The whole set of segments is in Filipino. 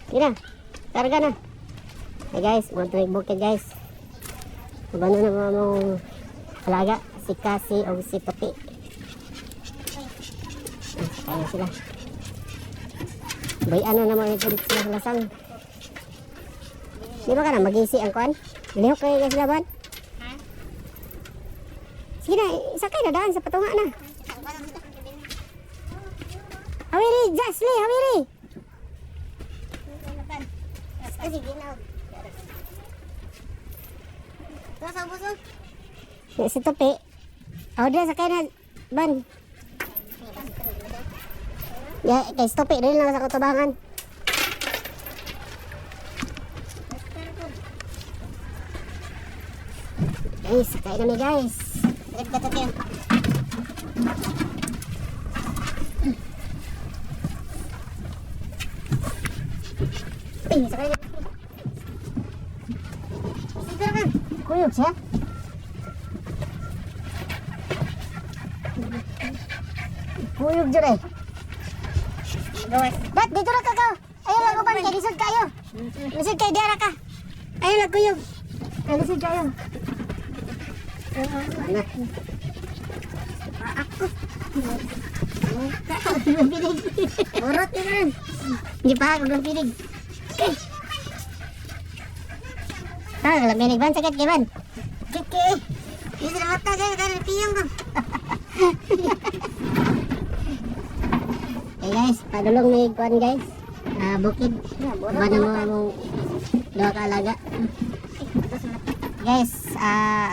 Sige na. Karga na. Hey guys, mga tuwing bukid guys. Magano na mga mong alaga. Si Cassie o si Tupi. Kaya sila. Bay ano naman ito dito sila lasang. Di ba ka na mag-isi ang kuhan? Lihok kayo guys laban. Sige na, sakay na daan sa patunga na. Hawiri, Jasly, hawiri. Si Tupi. Oh, dia sakay na ban. Ya, kay si Tupi rin lang sa katubangan. Guys, sakay na mi guys. Sakay na. Siguro ka. Kuyog siya. Kuyog dyan eh. Dad, dito na ka ka. Ayun lang upan kay lisod kayo. Lisod kayo, diara ka. Ayun lang kuyog. Lisod kayo. Ano? Ako. Urot yun rin. Hindi pa ako ng pinig. Laminig ban, sakit kay ban. Kiki. Hindi na mata kayo, dahil piyong ko. Okay guys, padulong may kuhan guys. Bukid. Bana mo among dua ka alaga. Guys,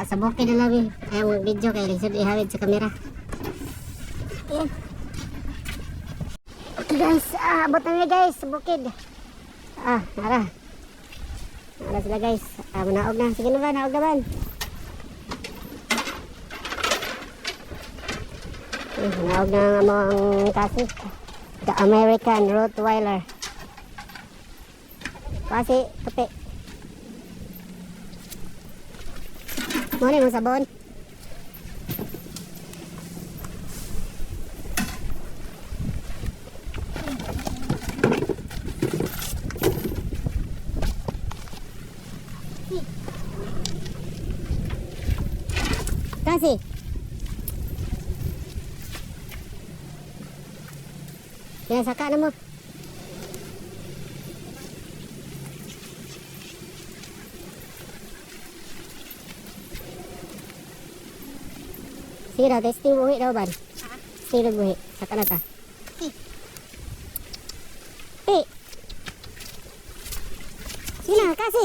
sa bukid na namin. Ayong video kay lisod ihawid sa kamera. Okay guys, abot na guys sa bukid. Nara. Nara sila guys. Manaog na. Sige na ba, naog na ba? Manaog na ang among kasi. The American Rottweiler. Kasi, Tupi. Muna yung sabon. Kasi. Yan, saka na mo. Sige daw, testing buhi daw ban. Testing buhi. Saka na ta. Sige na, kasi.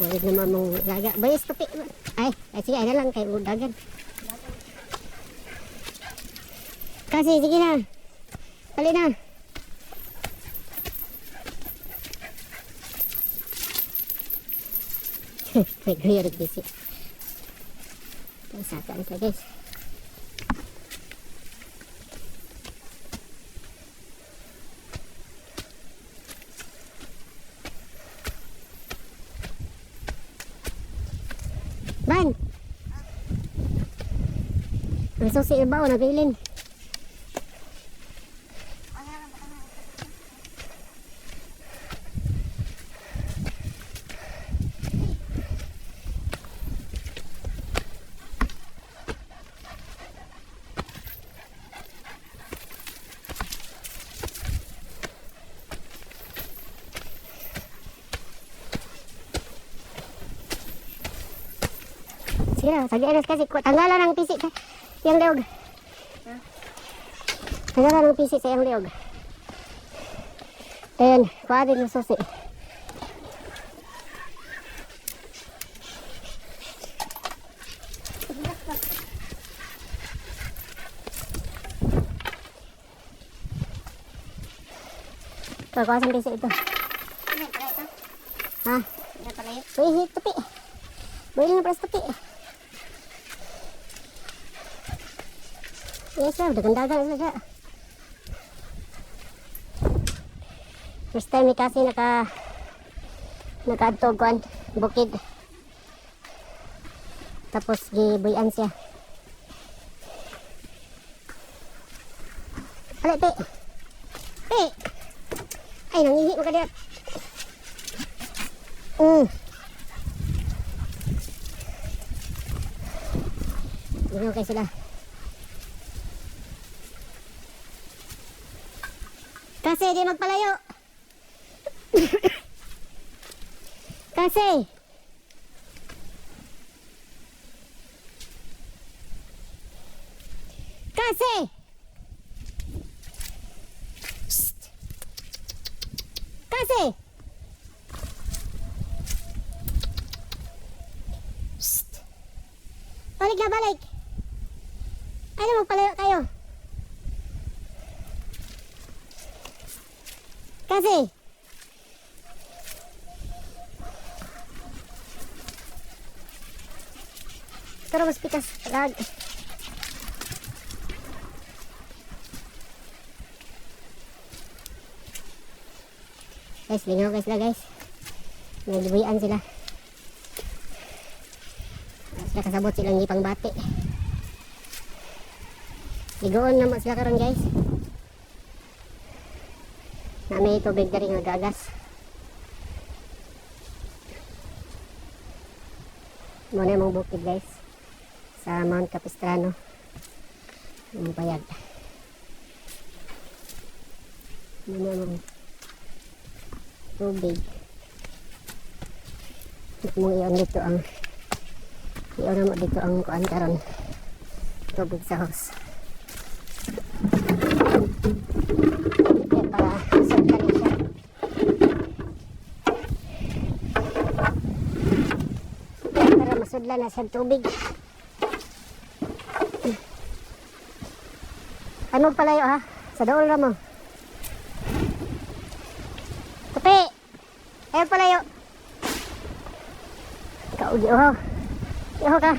Pwede naman mong laga. Bayas Tupi. Ay, sige, ay na lang kay udagan. Kasi, sige na. Kali na. May gaya rin bisi. Pasakaan ka guys. Ban! Ang susi ibaw na bilin. Sige na, sagay na kasi tanggalan ang pisik yang liog. Tanggalan ang pisik sa yang liog. Ayan, kuha din yung susi. Ito, kuha sa pisik ito. Ha? Uy, Tupi. Buhay na pras Tupi. Yes sir, dagan-dagan na siya. First time ni kasi nakaadto kuan bukid. Tapos gibuyan siya. Alay, Pe. Pe. Ay, nangihi mo ka diyan. Ginaw kayo sila. Kasi di magpalayo. Kasi. Kasi. Psst. Kasi. Psst. Balik na, balik. Ano magpalayo kayo? Kasi. Pero mas pikas lag. Guys, lingaw guys guys. Nagbuyan sila. Sila kasabot silang gipang bati. Ligoon naman sila karon guys. Na may tubig na rin nagagas. Muna yung bukid guys. Sa Mount Capistrano. Yung payag. Muna yung tubig. Mong iyon dito ang iyon na mo dito ang kuan karon. Tubig sa hose. Para sugdan siya. Para masudlan na sa tubig. Ano palayo ha? Sa dool ra mo. Kape. Ayo palayo. Kaugi oh. Iho ka.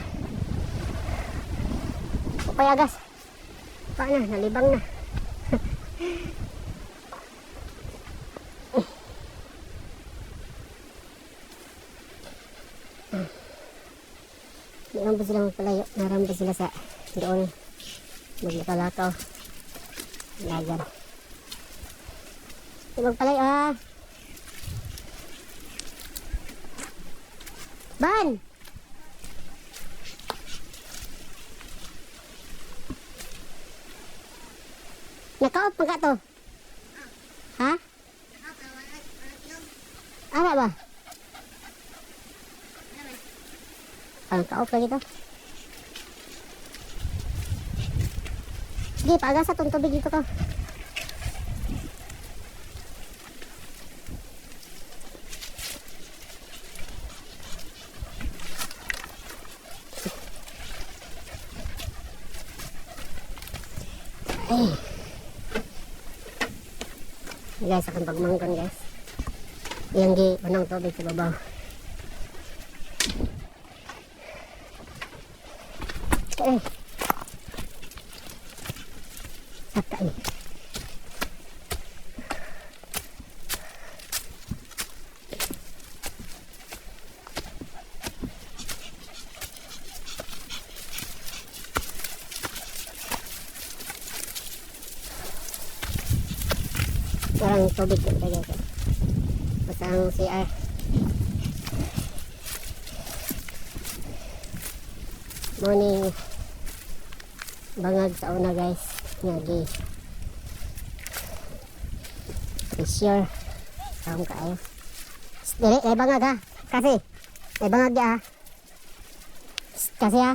Payagas. Pa na, nalibang na. Meron pa sila magpalayo. Naram pa sila sa doon. Maglakaw-lakaw. Lagan. Magpalayo ha. Ban! Naka-off pa ka to? Ha? Ano ba? Naka-off lagi to. Sige, paagas sa itong tubig dito ko. Ay. Guys, akan pagmangkon guys. Yang di unang tubig sa babaw. Okay. Saka ini. Parang tubig din tayo guys. Pasang CR. Morning bangag sa una guys. Nyagi. Pressure. Saan kayo? Dili, ay bangag ha. Kasi. Ay bangag ya ha. Kasi ha.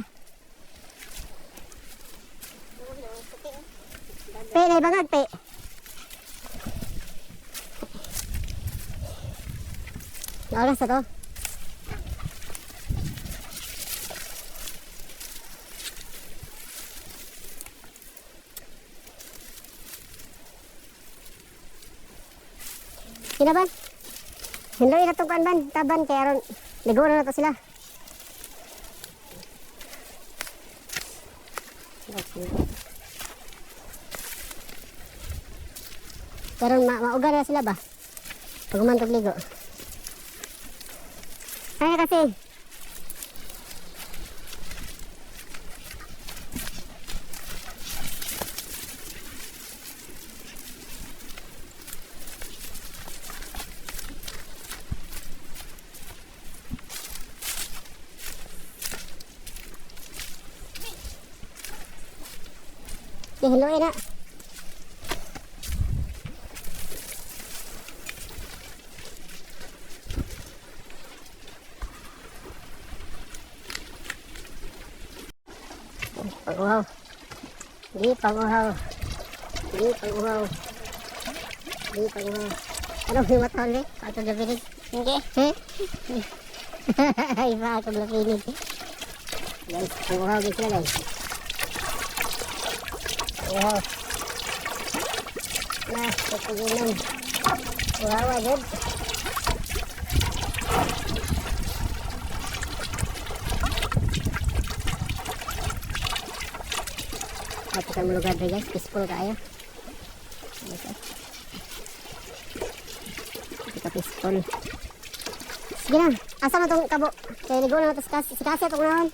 Pe, ay bangag pe. Oras na to. Kinaban? Hinloy na itong ban. Taban kaya ron. Ligo na to sila. Karon mauga na sila ba? Pag umantog ligo. Ay kasi. Ating hiluin na. Pag-uhaw. Di pag-uhaw. Di pag-uhaw. Di pag-uhaw. Ano yung matali? Pato lapinig? Hindi. Ay, pato lapinig. Guys, pag-uhaw guys na guys. Pag-uhaw. Na, pag-uhaw. Uhaw agad. Kita mo lugar guys, peaceful kayo. Kita peaceful. Sige na, asa mo itong kabo? Kaya ligo na ito si Kasi itong unahon.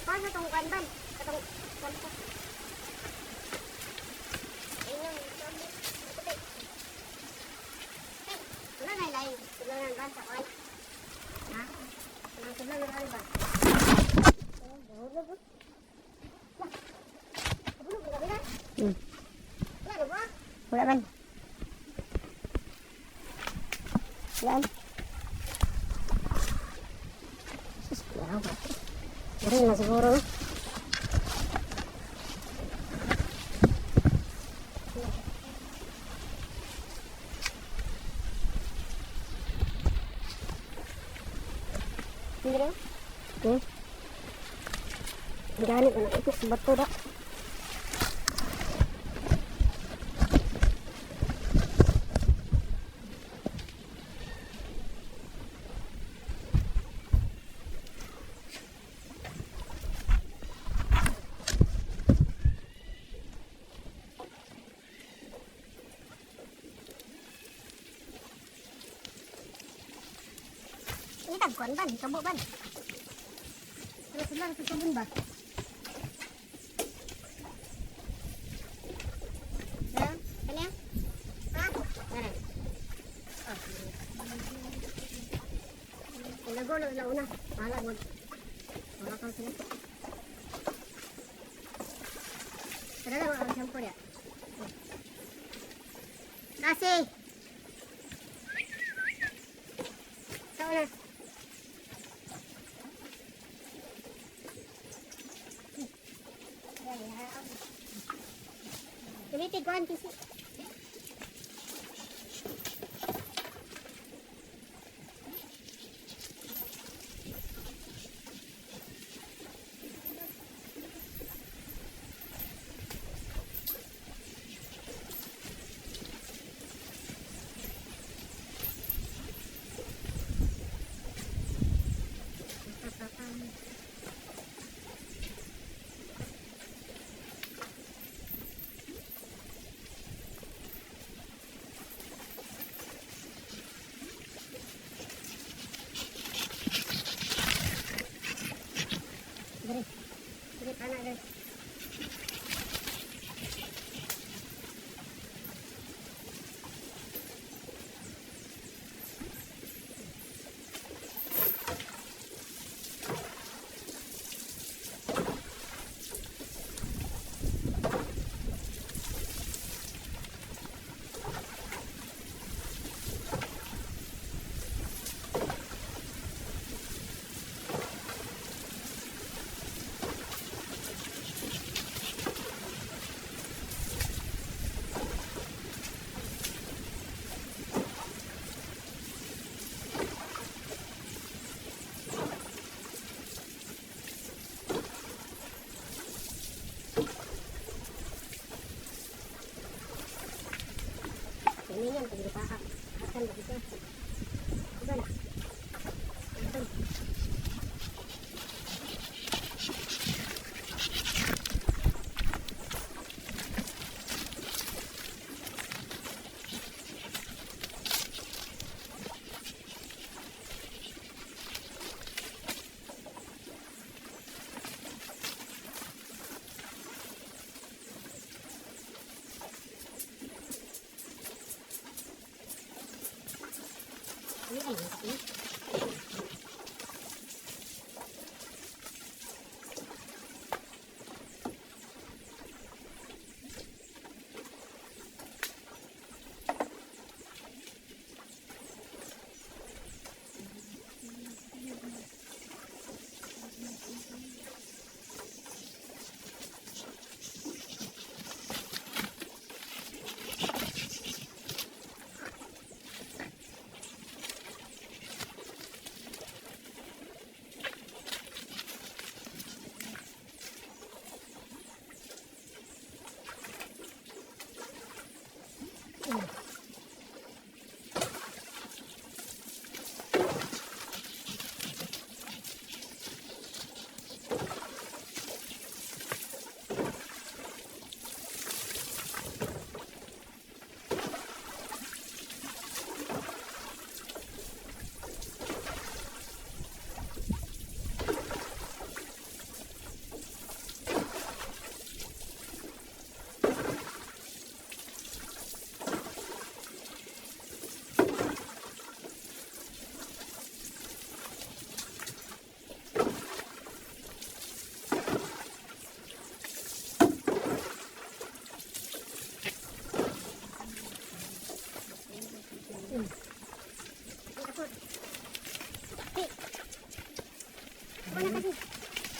Paano itong kanban? Itong kanban? Wala na ilayin. Tulanan ba sa kwan? Ha? Tulanan ba? Wala ba? Wala man. Yan. Sus, wala ba? Rin na siguro. Hindi rin? Ganit na ito sa bato na. Ini tagkuan ban, kabo ban. Terus sebelah itu sabun ba? Ya, kanya? Ha? Mana? Oh. Ilago na una. Mahala mo. Wala kang sila. Tara na ang shampoo ya. Kasi. Sana. Jadi tiguan kasi. Dari anak guys.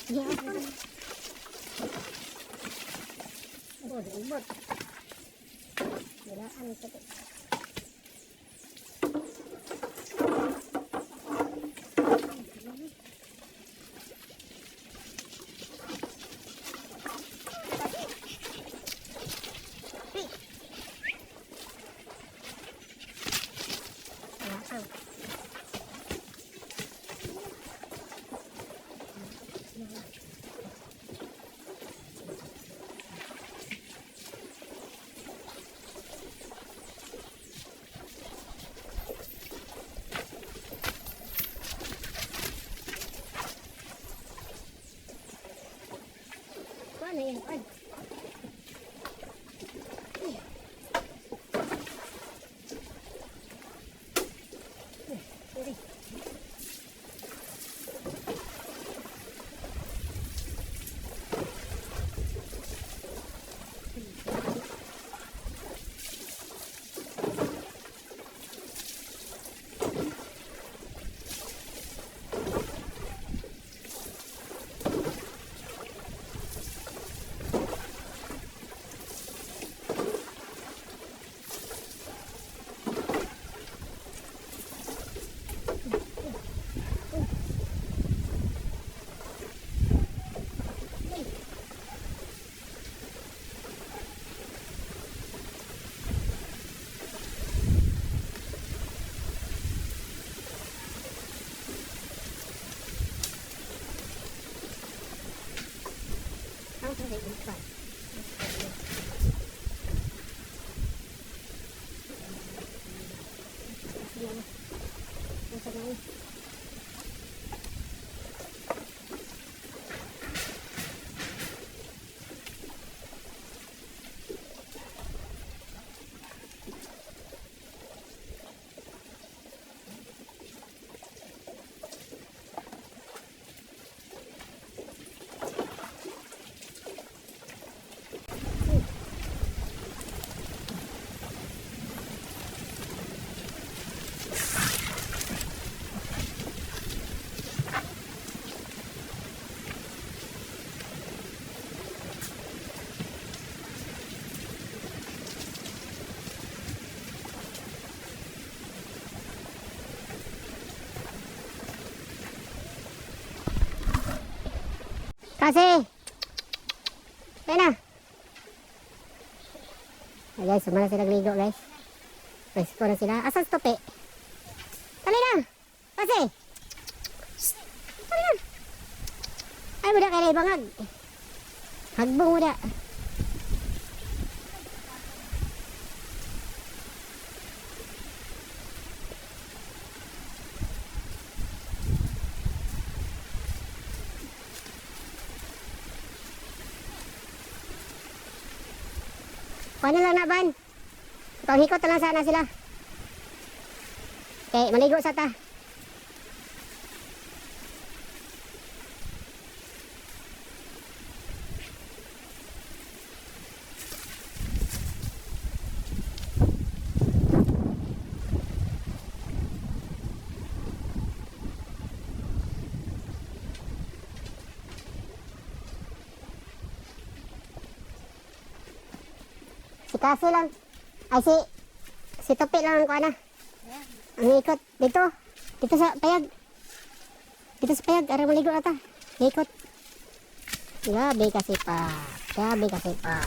Yeah. Oh, diubot. Gilaan ito. Ano yan? Ay. Kasi, ayun na. Ay guys, sumala sila nagligo guys. Presko na sila. Asan stope? Tali na. Kasi. Tali na. Ay, muda kayo na ibangag. Hagbong muda. Paano lang na ban? Pahikot na lang sana sila. Okay, maligo sa ta. Si Kasi lang. Ay si Topi lang ang kuha na. Ang ikot dito. Dito sa payag. Dito sa payag. Ara maligo na ta. Ikot. Grabe kasi pa. Grabe kasi pa.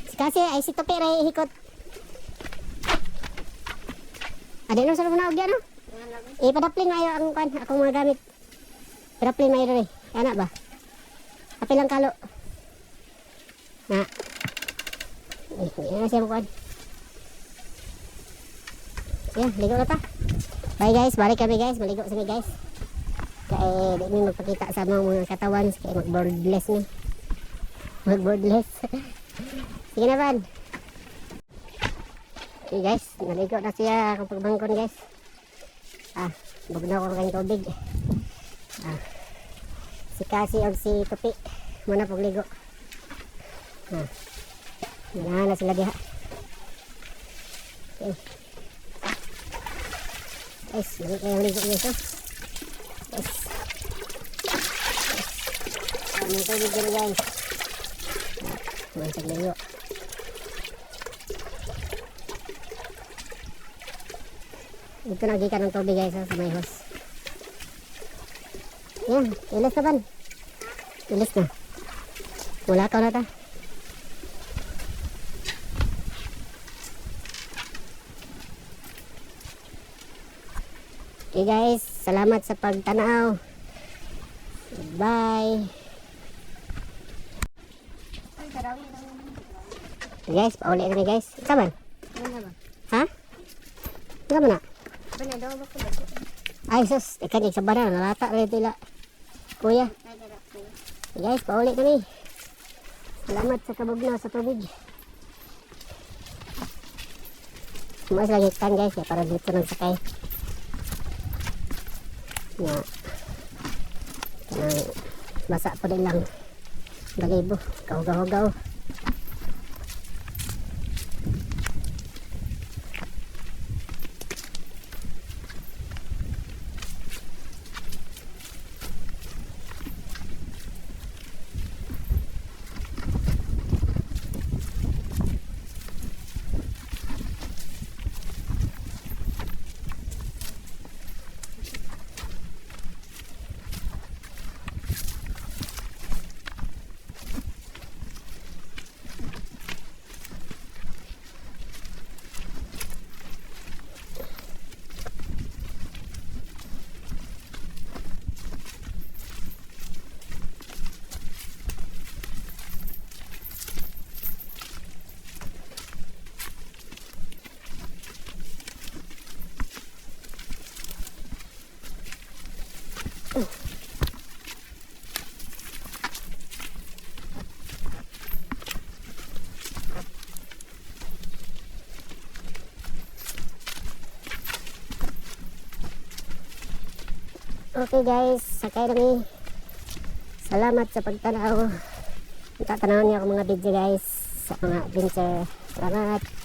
Si Kasi ay si Topi ray ikot. Ada no sa na ogya no? Padapling ayo ang kuan akong mga gamit. Padapling may ray. Ana ba? Apil lang kalo. Na. Hindi na siya bukuan. Yan, ligo na ta. Bye guys, balik kami guys. Maligo kami guys. Kaya di mi magpakita sa mga katawan. Kaya mag-boardless ni. Mag-boardless. Sige na ban. Okay guys, naligo na siya akong pagbangkon guys. Bagna ko kayong tubig. Si Kasi o si Tupi. Muna pagligo. Wala na sila diha. Okay. Guys, balik kayo ligo guys. May tubig dyan guys. Mansag layo. Ito nagikan ng tubig guys sa may hose. Yan, ilis na ban. Ilis na. Wala ka na ta. Okay guys, salamat sa pagtanaw. Bye. Okay guys, pauli kami guys. Kaman? Ha? Kaman na? Ay sus, ikan yung sabaran. Nalata rin ito ila. Kuya. Okay guys, pauli kami. Salamat sa kabugnaw sa tubig. Mas lagi ikan guys ya, para dito nang sakay. Ya. Basa pa din lang. Balibo. Gaw-gaw-gaw. Okay guys, sakay kami. Salamat sa pagtanaw. Tatanawin niyo ako mga video guys sa mga adventure. Salamat.